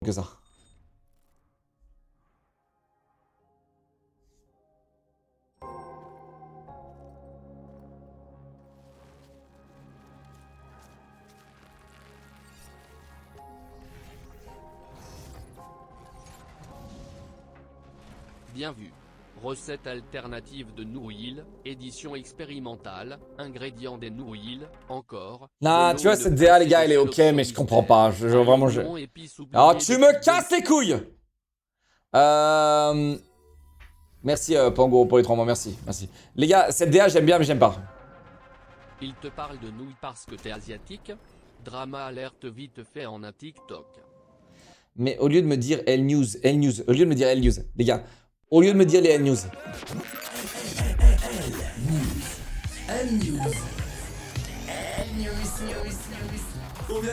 que ça. Bien vu. Recette alternative de nouilles, édition expérimentale, ingrédients des nouilles, encore. Nah, de tu vois, l'eau, cette une DA, les pincée gars, de elle est sel ok, option mais je comprends mystère, pas. Vraiment, je... oignon, épices Alors, oubliées, tu des me petites casses les couilles. Merci, Pango, pour les 3 mois, merci, merci. Les gars, cette DA, j'aime bien, mais j'aime pas. Il te parle de nouilles parce que t'es asiatique. Drama alerte vite fait en un TikTok. Mais au lieu de me dire L News, au lieu de me dire L News, les gars, au lieu de me dire les L News.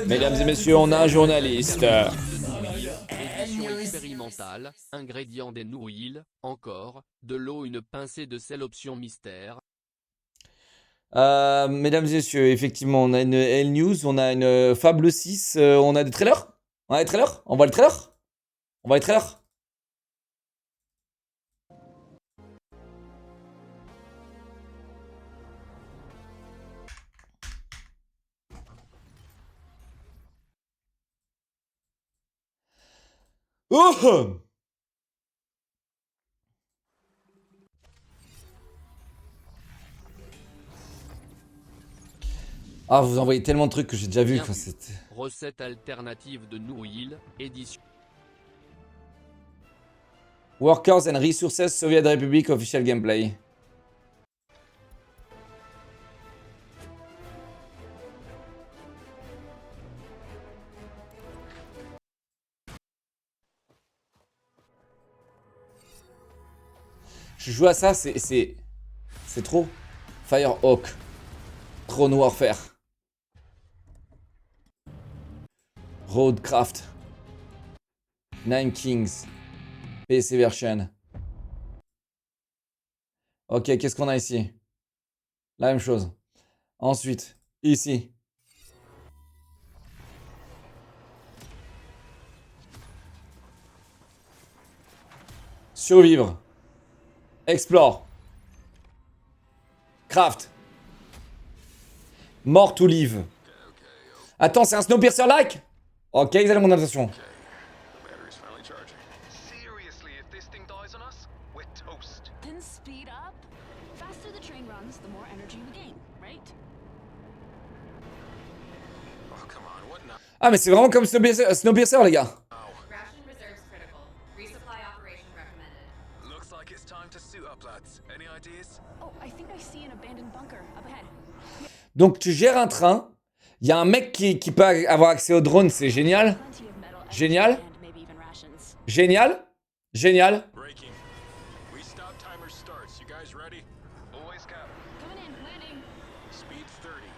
Mesdames et messieurs, on a un journaliste. Édition expérimentale, ingrédients des nouilles, encore, de l'eau, une pincée de sel option mystère. Mesdames et messieurs, effectivement, on a une L News, on a une Fable 6, on a des trailers? On a des trailers? On voit le trailer? On voit les trailers? Oh! Ah, vous envoyez tellement de trucs que j'ai déjà vu. Bien Quoi, vu. Recette alternative de nouilles, édition. Workers and Resources Soviet Republic Official Gameplay. Je joue à ça, c'est trop. Firehawk. Drone Warfare. Roadcraft. Nine Kings. PC version. Ok, qu'est-ce qu'on a ici? La même chose. Ensuite, ici. Survivre. Explore. Craft. Mort to live. Attends, c'est un Snowpiercer-like? Ok, ils allaient mon attention. Seriously, if this thing dies on us, we're toast. Then speed up. Faster the train runs, the more energy we gain, right? Oh, come on, what now? Ah, mais c'est vraiment comme Snowpiercer, les gars. Ration reserves critical. Resupply operation recommended. Looks like it's time to suit up, lads. Any ideas? Oh, I think I see an abandoned bunker up ahead. Donc, tu gères un train. Il y a un mec qui peut avoir accès au drone, c'est génial. Plenty of metal Génial. and maybe even rations. Génial. Génial. Breaking. Restart timer starts. You guys ready? Always cap. Coming in, landing. Speed 30,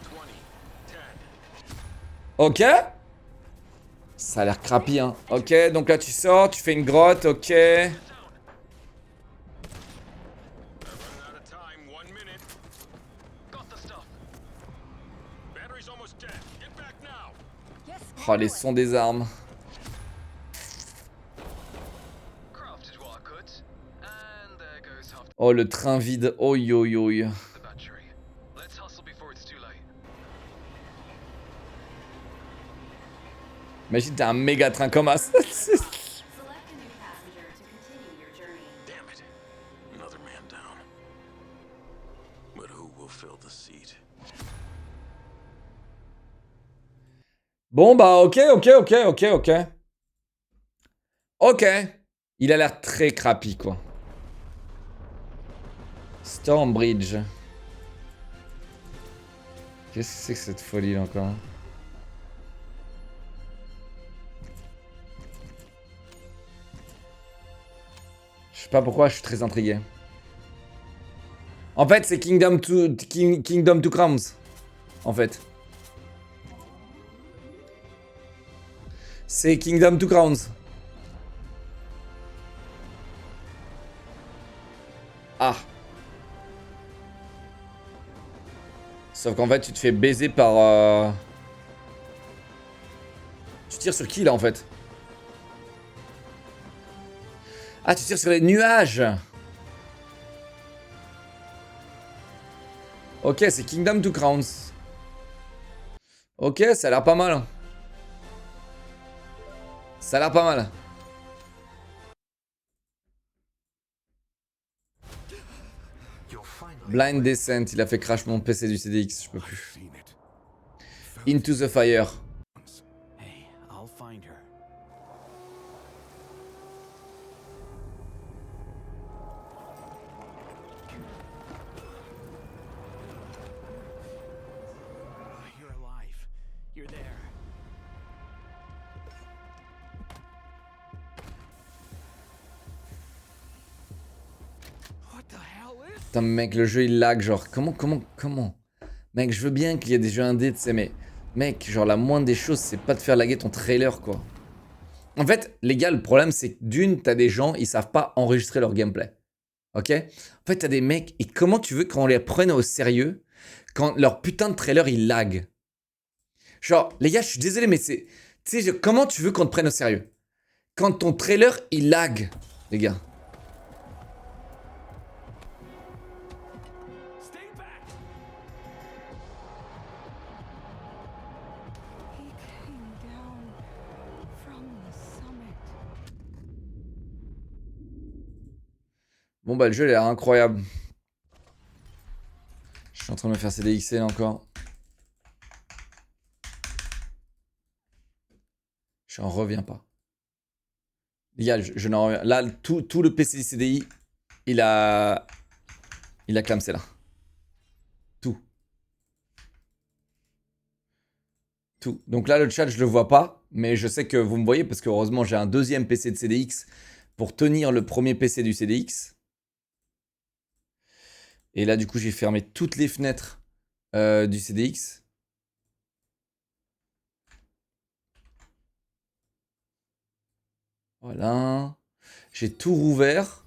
20, 10. Ok. Ça a l'air crappy, hein. Ok, donc là, tu sors, tu fais une grotte, ok. Running out of time. 1 minute. Got the stuff. Battery's almost dead. Get back now. Yes. Oh, les sons des armes. Crafted what I could. And there goes half Oh, le train vide. Oh, yo, yo, yo. the battery. Let's hustle before it's too late. Imagine, t'as un méga train comme as. Select a new passenger to continue your journey. Damn it. Another man down. But who will fill the seat? Bon, bah, ok. Ok. Il a l'air très crappy, quoi. Stormbridge. Qu'est-ce que c'est que cette folie, là, encore? Je sais pas pourquoi, je suis très intrigué. En fait, c'est Kingdom to Crowns. En fait. C'est Kingdom to Crowns. Ah. Sauf qu'en fait, tu te fais baiser par... Tu tires sur qui, là, en fait? Ah, tu tires sur les nuages. Ok, c'est Kingdom to Crowns. Ok, ça a l'air pas mal. Ça a l'air pas mal. Blind Descent, il a fait crash mon PC du CDX, je peux plus. Into the Fire. Hey, I'll find her. You're alive. You're there. What the hell is? Putain, mec, le jeu il lag, genre, comment. Mec, je veux bien qu'il y ait des jeux indés, tu sais, mais. Mec, genre, la moindre des choses, c'est pas de faire laguer ton trailer, quoi. En fait, les gars, le problème, c'est que d'une, t'as des gens, ils savent pas enregistrer leur gameplay. Ok? En fait, t'as des mecs, et comment tu veux qu'on les prenne au sérieux quand leur putain de trailer, il lag? Genre, les gars, je suis désolé, mais c'est. Tu sais, comment tu veux qu'on te prenne au sérieux? Quand ton trailer, il lag, les gars. Stay back! He came down from the summit. Bon, bah, le jeu, il a l'air incroyable. Je suis en train de me faire CDXL encore. J'en reviens pas. Les gars, je n'en reviens. Là, tout le PC CDI, il a clamsé là. Tout. Donc là, le chat, je le vois pas. Mais je sais que vous me voyez parce que heureusement, j'ai un deuxième PC de CDX pour tenir le premier PC du CDX. Et là, du coup, j'ai fermé toutes les fenêtres du CDX. Voilà. J'ai tout rouvert.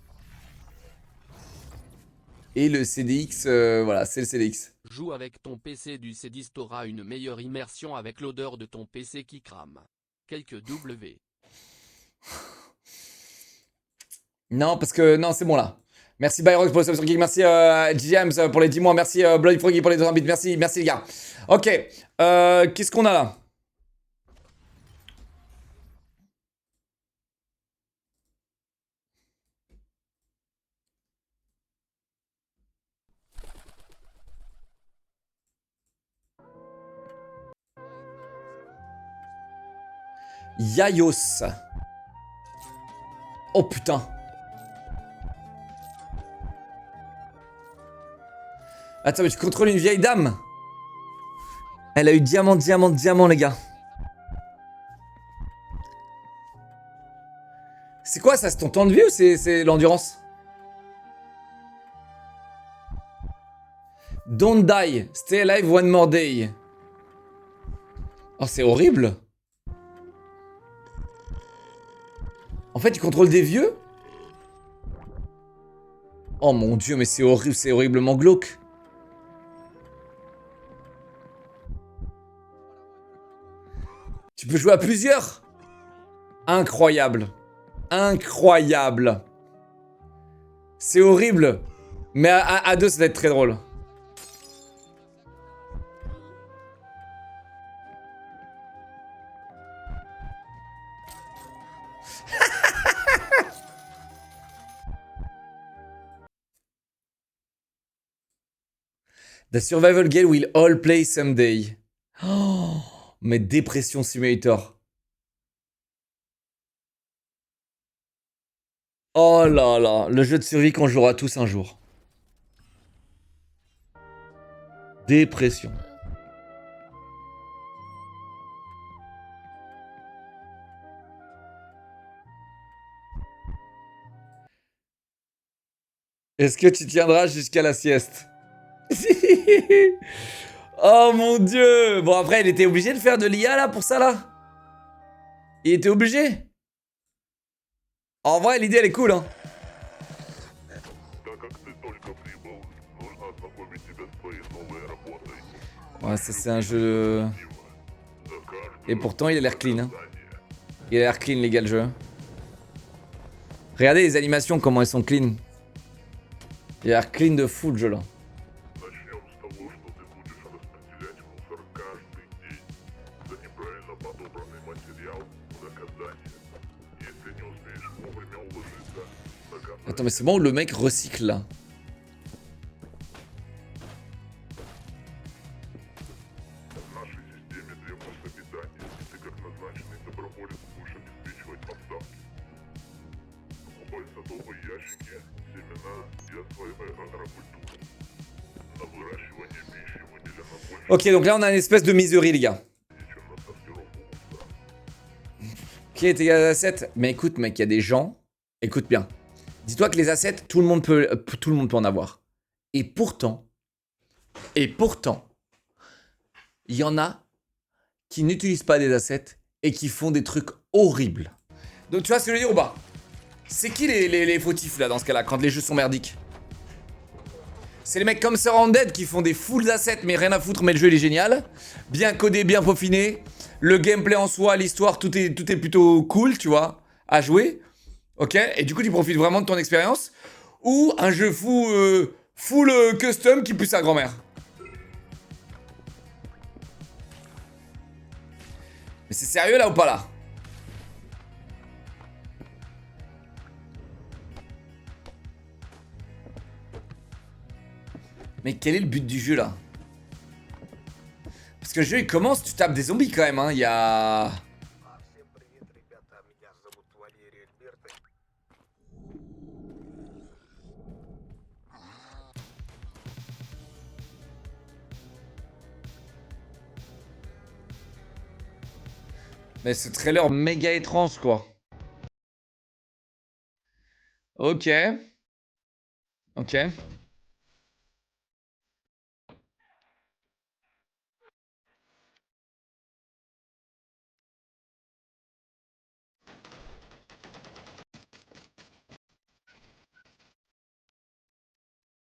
Et le CDX, voilà, c'est le CDX. Joue avec ton PC du C10, t'auras une meilleure immersion avec l'odeur de ton PC qui crame. Quelques W. Non, parce que, non, c'est bon là. Merci Byrox pour le sub sur Geek, merci James pour les 10 mois, merci Bloody Froggy pour les 200 bits, merci les gars. Ok, qu'est-ce qu'on a là? Yayos. Oh putain. Attends, mais tu contrôles une vieille dame. Elle a eu diamant, les gars. C'est quoi ça? C'est ton temps de vie ou c'est l'endurance? Don't die. Stay alive one more day. Oh, c'est horrible. En fait, il contrôle des vieux? Oh mon dieu, mais c'est horrible, c'est horriblement glauque. Tu peux jouer à plusieurs? Incroyable. Incroyable. C'est horrible. Mais à deux, ça doit être très drôle. The survival game we'll all play someday. Oh, mais Dépression Simulator. Oh là là, le jeu de survie qu'on jouera tous un jour. Dépression. Est-ce que tu tiendras jusqu'à la sieste? Oh mon dieu. Bon après il était obligé de faire de l'IA là pour ça là. Il était obligé. En vrai l'idée elle est cool hein. Ouais ça c'est un jeu. Et pourtant il a l'air clean hein. Il a l'air clean les gars le jeu. Regardez les animations, comment elles sont clean. Il a l'air clean de fou le jeu là. Начнем с того, что ты будешь распределять мусор каждый день. За неправильно подобранный материал – наказание. Если не успеешь вовремя уложиться, наказание. Attends, mais c'est bon où le mec recycle là? В нашей системе требуется питание, и ты как назначенный доброволец будешь обеспечивать поставки. Покупай садовые ящики, семена и осваивай агрокультуру. На выращивание пищи выделено больше, Ok, donc là on a une espèce de miserie, les gars. чем на сортировку мусора. Ok, t'es assets. Mais écoute, mec, il y a des gens. Écoute bien. Dis-toi que les assets, tout le monde peut en avoir. Et pourtant, il y en a qui n'utilisent pas des assets et qui font des trucs horribles. Donc tu vois ce que je veux dire ou pas? C'est qui les fautifs là dans ce cas-là, quand les jeux sont merdiques? C'est les mecs comme Sir Undead qui font des full assets mais rien à foutre, mais le jeu il est génial. Bien codé, bien peaufiné. Le gameplay en soi, l'histoire, tout est plutôt cool, tu vois, à jouer. Ok? Et du coup tu profites vraiment de ton expérience. Ou un jeu full custom qui pue sa grand-mère. Mais c'est sérieux là ou pas là? Mais quel est le but du jeu là? Parce que le jeu il commence, tu tapes des zombies quand même, hein. Il y a... Всем привет, ребята, меня зовут Валерий Альберто. Mais ce trailer méga étrange quoi. Ok. Ok.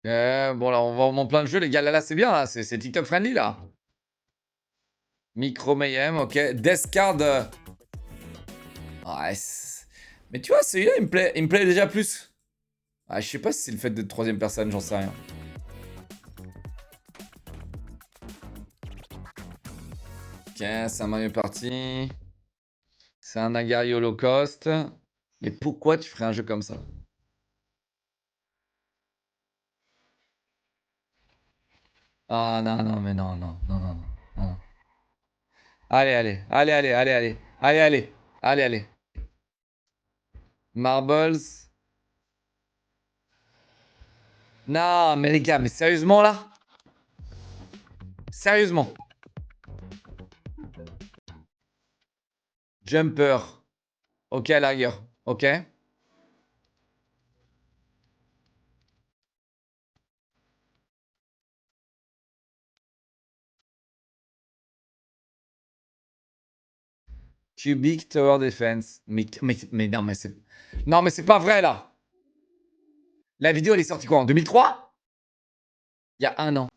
Bon là on va en plein de jeu les gars, là c'est bien là, c'est TikTok friendly là. Micro Mayhem, ok. Deathcard. Ouais, mais tu vois celui-là il me plaît déjà plus. Ah, je sais pas si c'est le fait d'être troisième personne, j'en sais rien. Ok, c'est un Mario Party. C'est un Agari Holocaust. Mais pourquoi tu ferais un jeu comme ça? Ah non, non, mais non, non, non, non, non. Allez, allez, allez, allez, allez, allez, allez, allez, allez, allez. Marbles. Non, mais les gars, mais sérieusement là? Sérieusement. Jumper. Ok, à la rigueur. Ok. Cubic Tower Defense. Mais non, mais c'est... Non, mais c'est pas vrai, là. La vidéo, elle est sortie quoi, en 2003? Il y a un an.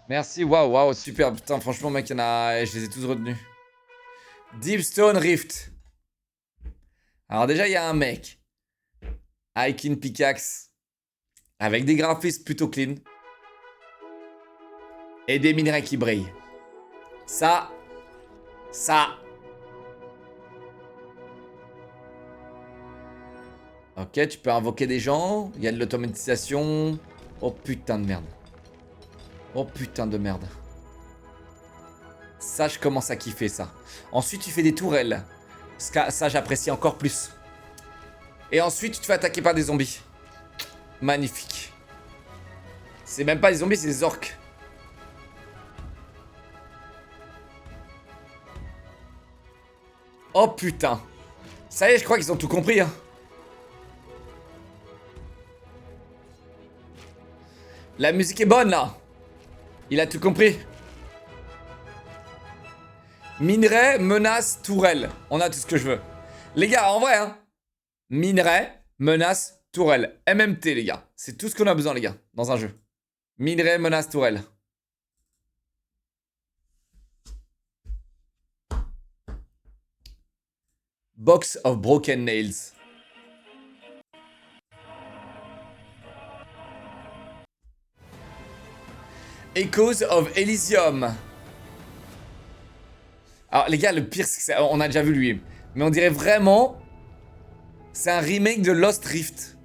Merci, waouh, waouh, super. Putain, franchement, mec, je les ai tous retenus. Deep Stone Rift. Alors déjà, il y a un mec. Hiking Pickaxe. Avec des graphismes plutôt clean. Et des minerais qui brillent. Ça. Ok, tu peux invoquer des gens. Il y a de l'automatisation. Oh putain de merde. Oh putain de merde. Ça, je commence à kiffer ça. Ensuite, tu fais des tourelles. Ça, j'apprécie encore plus. Et ensuite, tu te fais attaquer par des zombies. Magnifique. C'est même pas des zombies, c'est des orques. Oh putain. Ça y est, je crois qu'ils ont tout compris, hein. La musique est bonne, là. Il a tout compris. Minerai, menace, tourelle. On a tout ce que je veux. Les gars, en vrai, hein. Minerai, menace, tourelle. MMT, les gars. C'est tout ce qu'on a besoin, les gars, dans un jeu. Minerai menace tourelle. Box of broken nails. Echoes of Elysium. Alors les gars, le pire c'est que on a déjà vu lui. Mais on dirait vraiment... C'est un remake de Lost Rift.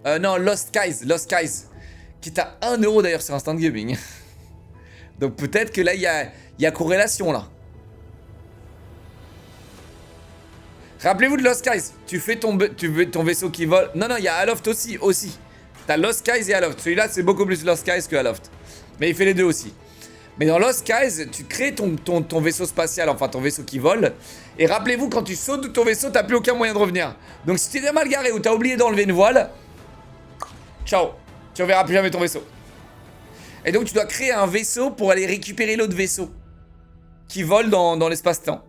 Non, Lost Skies. Lost Skies. Qui est à 1 € d'ailleurs sur Instant Gaming. Donc peut-être que là, il y a corrélation là. Rappelez-vous de Lost Skies. Tu fais ton vaisseau qui vole. Non, non, il y a Aloft aussi. T'as Lost Skies et Aloft. Celui-là, c'est beaucoup plus Lost Skies que Aloft. Mais il fait les deux aussi. Mais dans Lost Skies, tu crées ton vaisseau spatial, enfin ton vaisseau qui vole. Et rappelez-vous, quand tu sautes de ton vaisseau, t'as plus aucun moyen de revenir. Donc si tu t'es mal garé ou t'as oublié d'enlever une voile, ciao. Tu reverras plus jamais ton vaisseau. Et donc tu dois créer un vaisseau pour aller récupérer l'autre vaisseau qui vole dans l'espace-temps.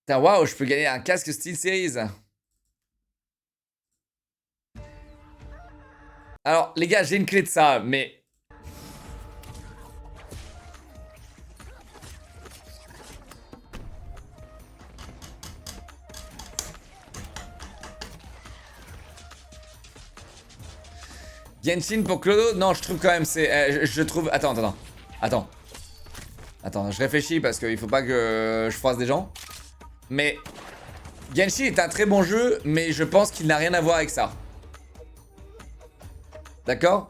Putain, waouh, je peux gagner un casque SteelSeries. Alors, les gars, j'ai une clé de ça, mais... Genshin pour Clodo? Non, je trouve quand même c'est... je trouve... Attends, je réfléchis parce qu'il faut pas que je froisse des gens. Mais... Genshin est un très bon jeu, mais je pense qu'il n'a rien à voir avec ça. D'accord?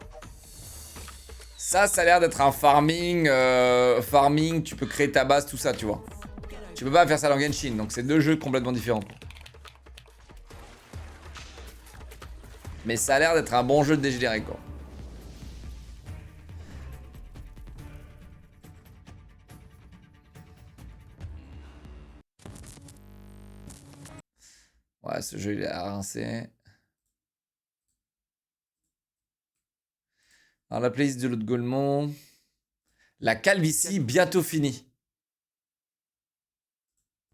Ça a l'air d'être un farming, farming, tu peux créer ta base, tout ça, tu vois. Tu peux pas faire ça dans Genshin, donc c'est deux jeux complètement différents. Mais ça a l'air d'être un bon jeu de dégénéré, quoi. Ouais, ce jeu, il est à rincer. Alors, la playlist de l'autre Golemont. La calvitie, bientôt finie.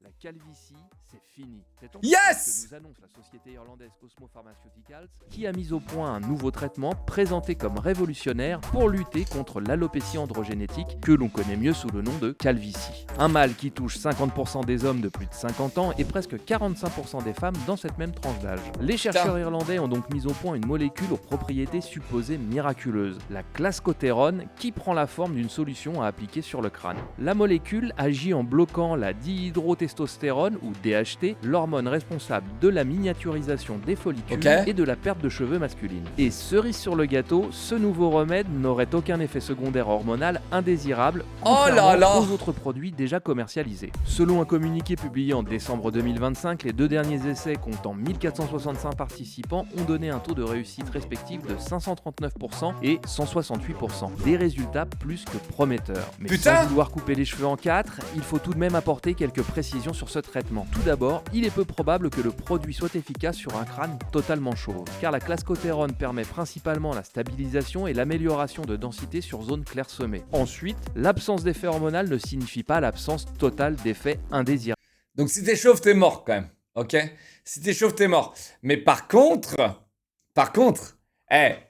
La calvitie, c'est fini. C'est en Yes! que nous annonce la société irlandaise Osmo Pharmaceuticals, qui a mis au point un nouveau traitement présenté comme révolutionnaire pour lutter contre l'alopécie androgénétique que l'on connaît mieux sous le nom de calvitie. Un mal qui touche 50% des hommes de plus de 50 ans et presque 45% des femmes dans cette même tranche d'âge. Les chercheurs irlandais ont donc mis au point une molécule aux propriétés supposées miraculeuses, la clascotérone, qui prend la forme d'une solution à appliquer sur le crâne. La molécule agit en bloquant la dihydrotestostérone ou DHT, l'hormone responsable de la miniaturisation des follicules et de la perte de cheveux masculines. Et cerise sur le gâteau, ce nouveau remède n'aurait aucun effet secondaire hormonal indésirable contrairement aux autres produits déjà commercialisés. Selon un communiqué publié en décembre 2025, les deux derniers essais comptant 1465 participants ont donné un taux de réussite respectif de 539% et 168%. Des résultats plus que prometteurs. Mais sans vouloir couper les cheveux en quatre, il faut tout de même apporter quelques précisions sur ce traitement. Tout d'abord, il est peu probable que le produit soit efficace sur un crâne totalement chauve, car la clascotérone permet principalement la stabilisation et l'amélioration de densité sur zone clairsemée. Ensuite, l'absence d'effet hormonal ne signifie pas l'absence totale d'effet indésirable. Donc si t'es chauve, t'es mort quand même, ok? Si t'es chauve, t'es mort. Mais par contre,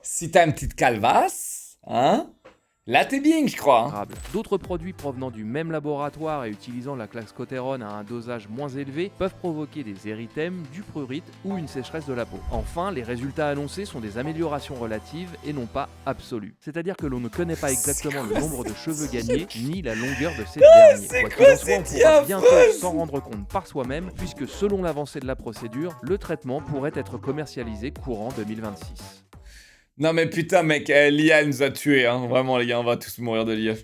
si t'as une petite calvasse, hein? Là, t'es bien, je crois. Hein. D'autres produits provenant du même laboratoire et utilisant la clascotérone à un dosage moins élevé peuvent provoquer des érythèmes, du prurite ou une sécheresse de la peau. Enfin, les résultats annoncés sont des améliorations relatives et non pas absolues. C'est-à-dire que l'on ne connaît pas exactement le nombre de cheveux gagnés ni la longueur de ces derniers. Quoi qu'il en soit, on pourra bientôt s'en rendre compte par soi-même puisque selon l'avancée de la procédure, le traitement pourrait être commercialisé courant 2026. Non mais putain mec, l'IA nous a tués, hein. Vraiment les gars, on va tous mourir de l'IA.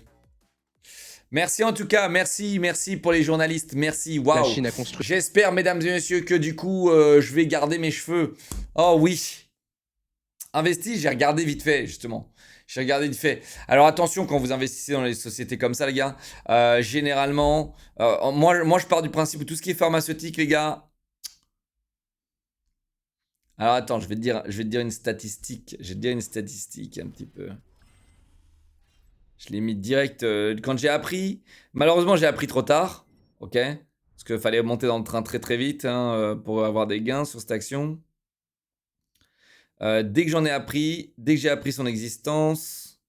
Merci en tout cas, merci pour les journalistes, merci, waouh. J'espère mesdames et messieurs que du coup je vais garder mes cheveux. Oh oui. Investi, j'ai regardé vite fait justement. J'ai regardé vite fait. Alors attention quand vous investissez dans les sociétés comme ça les gars, généralement, moi je pars du principe où tout ce qui est pharmaceutique les gars. Alors attends, je vais te dire une statistique. Je vais te dire une statistique un petit peu. Je l'ai mis direct quand j'ai appris. Malheureusement, j'ai appris trop tard. Ok. Parce qu'il fallait monter dans le train très très vite hein, pour avoir des gains sur cette action. Dès que j'ai appris son existence.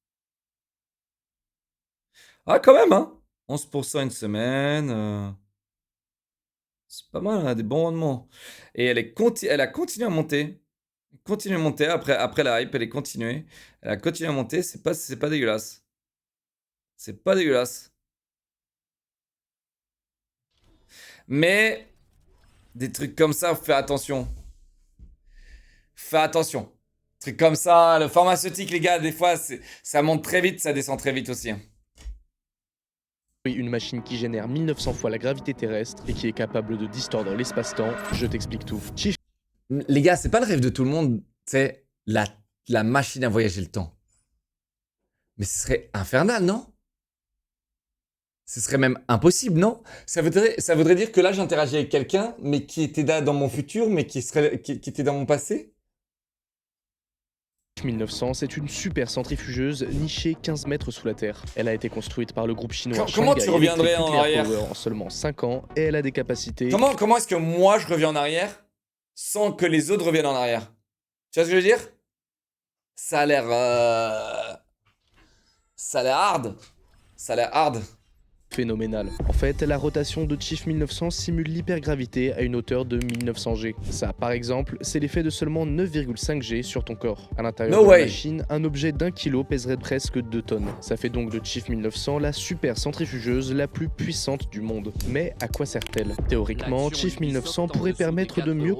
Ah, quand même, hein. 11% une semaine. C'est pas mal, hein, des bons rendements. Et elle a continué à monter. Continue à monter après la hype, elle est continuée. Elle a continué à monter, c'est pas dégueulasse. C'est pas dégueulasse. Mais des trucs comme ça, faut faire attention. Fais attention. Trucs comme ça, le pharmaceutique, les gars, des fois, ça monte très vite, ça descend très vite aussi. Hein. Une machine qui génère 1900 fois la gravité terrestre et qui est capable de distordre l'espace-temps. Je t'explique tout. Chief Les gars, c'est pas le rêve de tout le monde, c'est la machine à voyager le temps. Mais ce serait infernal, non? Ce serait même impossible, non? Ça voudrait dire que là, j'interagis avec quelqu'un, mais qui était là dans mon futur, mais qui était dans mon passé? 1900, c'est une super centrifugeuse nichée 15 mètres sous la terre. Elle a été construite par le groupe chinois Comment Shanghai tu reviendrais Electric en Nuclear arrière? Power en seulement 5 ans et elle a des capacités... Comment est-ce que moi, je reviens en arrière sans que les autres reviennent en arrière? Tu vois ce que je veux dire? Ça a l'air... Ça a l'air hard. Ça a l'air hard. Phénoménal. En fait, la rotation de Chief 1900 simule l'hypergravité à une hauteur de 1900 G. Ça, par exemple, c'est l'effet de seulement 9,5 G sur ton corps. À l'intérieur de la machine, un objet d'1 kg pèserait presque 2 tonnes. Ça fait donc de Chief 1900 la super centrifugeuse la plus puissante du monde. Mais à quoi sert-elle? Théoriquement, Chief 1900 pourrait permettre de mieux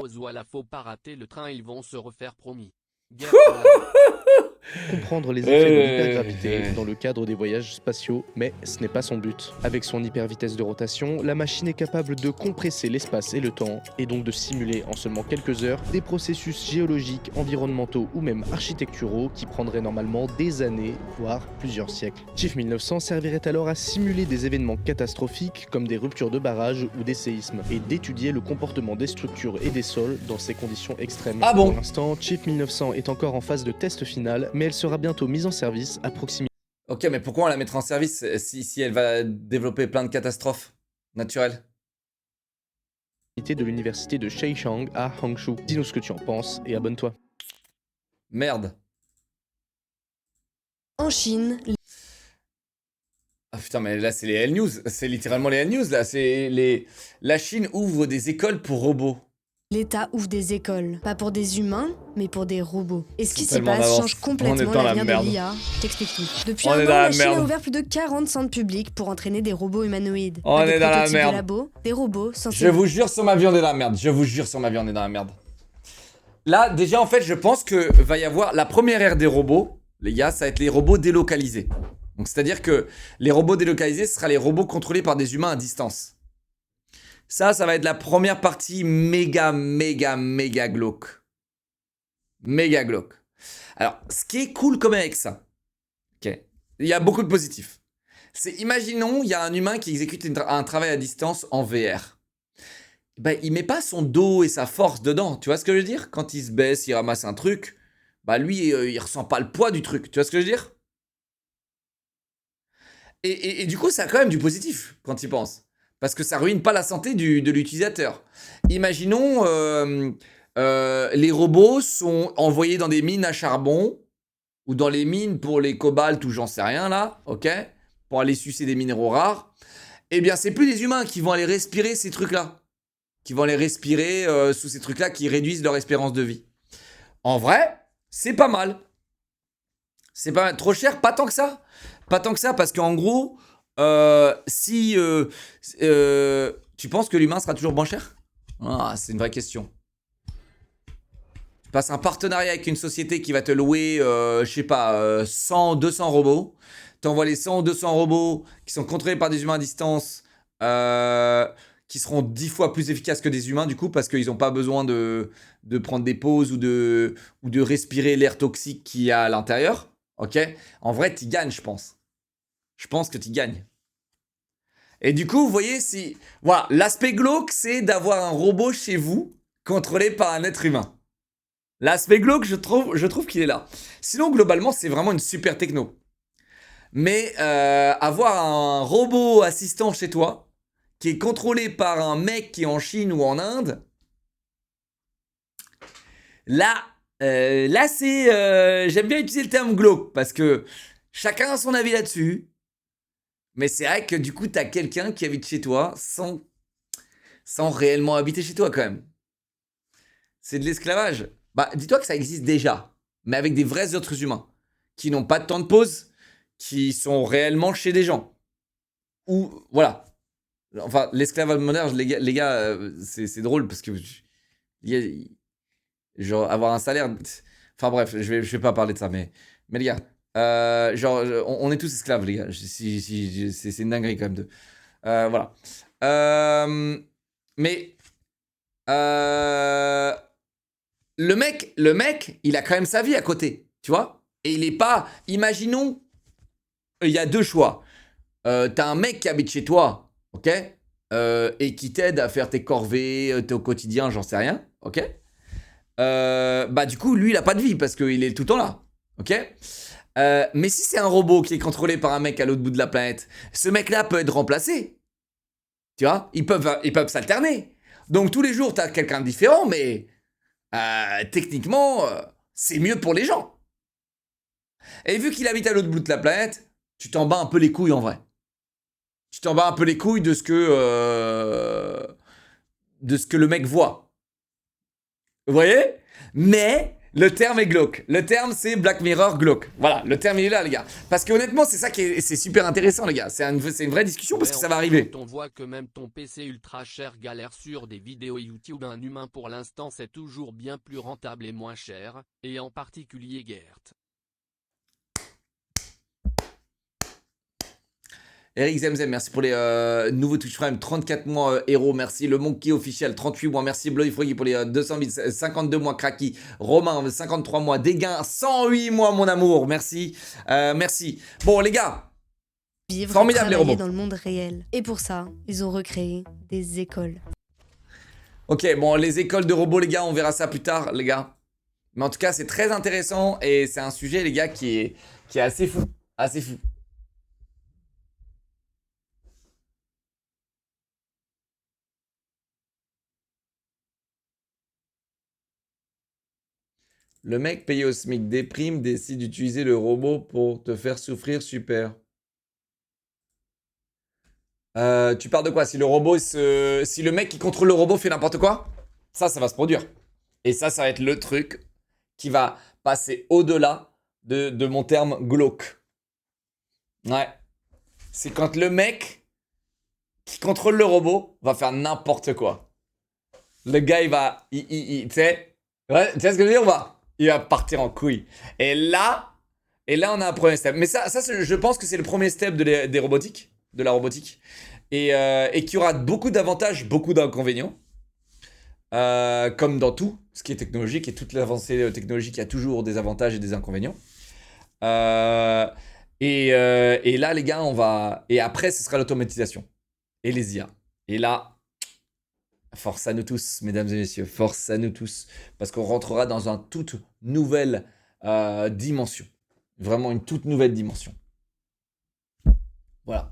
comprendre les effets de l'hypergravité dans le cadre des voyages spatiaux, mais ce n'est pas son but. Avec son hyper vitesse de rotation, la machine est capable de compresser l'espace et le temps, et donc de simuler en seulement quelques heures des processus géologiques, environnementaux ou même architecturaux qui prendraient normalement des années, voire plusieurs siècles. Chief 1900 servirait alors à simuler des événements catastrophiques comme des ruptures de barrages ou des séismes, et d'étudier le comportement des structures et des sols dans ces conditions extrêmes. Ah bon? Pour l'instant, Chief 1900 est encore en phase de test final, mais elle sera bientôt mise en service à proximité. Ok, mais pourquoi on la mettra en service si elle va développer plein de catastrophes naturelles? De l'université de Sheichang à Hangzhou. Dis-nous ce que tu en penses et abonne-toi. Merde. En Chine... Ah putain, mais là c'est les L News, c'est littéralement les L News là, La Chine ouvre des écoles pour robots. L'État ouvre des écoles, pas pour des humains, mais pour des robots. Et ce qui s'y Tellement passe d'avance. change On est complètement dans la l'avenir merde. de l'IA. Je t'explique tout. Depuis On un est an, dans la la Chine merde. a ouvert plus de 40 centres publics pour entraîner des robots humanoïdes. On Avec est dans la prototypes merde. de labo, des robots censés... Je vous jure sur ma vie on est dans la merde, je vous jure sur ma vie on est dans la merde. Là déjà en fait je pense que va y avoir la première ère des robots, les gars, ça va être les robots délocalisés. Donc c'est-à-dire que les robots délocalisés, ce sera les robots contrôlés par des humains à distance. Ça va être la première partie méga glauque. Méga glauque. Alors, ce qui est cool quand même avec ça, ok, il y a beaucoup de positifs. C'est, imaginons, il y a un humain qui exécute un travail à distance en VR. Ben, il met pas son dos et sa force dedans, tu vois ce que je veux dire? Quand il se baisse, il ramasse un truc, bah lui, il ressent pas le poids du truc, tu vois ce que je veux dire? Et du coup, ça a quand même du positif quand il pense. Parce que ça ruine pas la santé de l'utilisateur. Imaginons, les robots sont envoyés dans des mines à charbon, ou dans les mines pour les cobalt, ou j'en sais rien là, ok? Pour aller sucer des minéraux rares. Eh bien, c'est plus des humains qui vont aller respirer ces trucs-là. Qui vont aller respirer sous ces trucs-là qui réduisent leur espérance de vie. En vrai, c'est pas mal. C'est pas mal. Trop cher, pas tant que ça. Pas tant que ça, parce qu'en gros... si tu penses que l'humain sera toujours moins cher? Ah, c'est une vraie question. Tu passes un partenariat avec une société qui va te louer, je sais pas, 100, 200 robots. Tu envoies les 100 ou 200 robots qui sont contrôlés par des humains à distance, qui seront 10 fois plus efficaces que des humains, du coup, parce qu'ils n'ont pas besoin de prendre des pauses ou de respirer l'air toxique qu'il y a à l'intérieur. Ok? En vrai, tu gagnes, je pense. Je pense que tu gagnes. Et du coup, vous voyez, si... Voilà, l'aspect glauque, c'est d'avoir un robot chez vous, contrôlé par un être humain. L'aspect glauque, je trouve qu'il est là. Sinon, globalement, c'est vraiment une super techno. Mais avoir un robot assistant chez toi, qui est contrôlé par un mec qui est en Chine ou en Inde, là c'est... j'aime bien utiliser le terme glauque, parce que chacun a son avis là-dessus. Mais c'est vrai que du coup, t'as quelqu'un qui habite chez toi sans réellement habiter chez toi quand même. C'est de l'esclavage. Bah, dis-toi que ça existe déjà, mais avec des vrais êtres humains, qui n'ont pas de temps de pause, qui sont réellement chez des gens. Ou, voilà. Enfin, l'esclavage moderne, les gars c'est drôle, parce que... genre, avoir un salaire... Enfin bref, je vais pas parler de ça, mais les gars... genre, on est tous esclaves, les gars. C'est une dinguerie quand même de. Voilà. Mais le mec, il a quand même sa vie à côté, tu vois. Et il est pas. Imaginons, il y a deux choix. T'as un mec qui habite chez toi, ok, et qui t'aide à faire tes corvées, au quotidien, j'en sais rien, ok. Bah du coup, lui, il a pas de vie parce qu'il est tout le temps là, ok. Mais si c'est un robot qui est contrôlé par un mec à l'autre bout de la planète, ce mec-là peut être remplacé. Tu vois, ils peuvent s'alterner. Donc tous les jours, t'as quelqu'un de différent, mais techniquement, c'est mieux pour les gens. Et vu qu'il habite à l'autre bout de la planète, tu t'en bats un peu les couilles en vrai. Tu t'en bats un peu les couilles de ce que le mec voit. Vous voyez? Mais... le terme est glauque. Le terme, c'est Black Mirror glauque. Voilà, le terme, il est là, les gars. Parce que honnêtement, c'est ça qui est... c'est super intéressant, les gars. C'est une vraie discussion parce que ça va arriver. On voit que même ton PC ultra cher galère sur des vidéos YouTube. Un humain, pour l'instant, c'est toujours bien plus rentable et moins cher. Et en particulier Gert. Eric Zemzem, merci pour les nouveaux Twitch Prime, 34 mois héros, merci. Le Monkey Officiel, 38 mois, merci. Bloody Froggy pour les 200 000, 52 mois. Kraki, Romain, 53 mois. Dégain, 108 mois, mon amour, merci. Merci. Bon, les gars, Vivre formidable les robots. dans le monde réel. Et pour ça, ils ont recréé des écoles. Ok, bon, les écoles de robots, les gars, on verra ça plus tard, les gars. Mais en tout cas, c'est très intéressant et c'est un sujet, les gars, qui est assez fou. Assez fou. Le mec payé au SMIC déprime, décide d'utiliser le robot pour te faire souffrir, super. Tu parles de quoi? Si le mec qui contrôle le robot fait n'importe quoi, ça va se produire. Et ça va être le truc qui va passer au-delà de mon terme glauque. Ouais. C'est quand le mec qui contrôle le robot va faire n'importe quoi. Le gars, il va... tu sais... Ouais, tu sais ce que je veux dire? Il va partir en couille. Et là, on a un premier step. Mais ça je pense que c'est le premier step des robotiques, de la robotique. Et qui aura beaucoup d'avantages, beaucoup d'inconvénients. Comme dans tout ce qui est technologique et toute l'avancée technologique, il y a toujours des avantages et des inconvénients. Et là, les gars, on va... Et après, ce sera l'automatisation. Et les IA. Et là... force à nous tous, mesdames et messieurs, force à nous tous, parce qu'on rentrera dans une toute nouvelle dimension. Vraiment une toute nouvelle dimension. Voilà.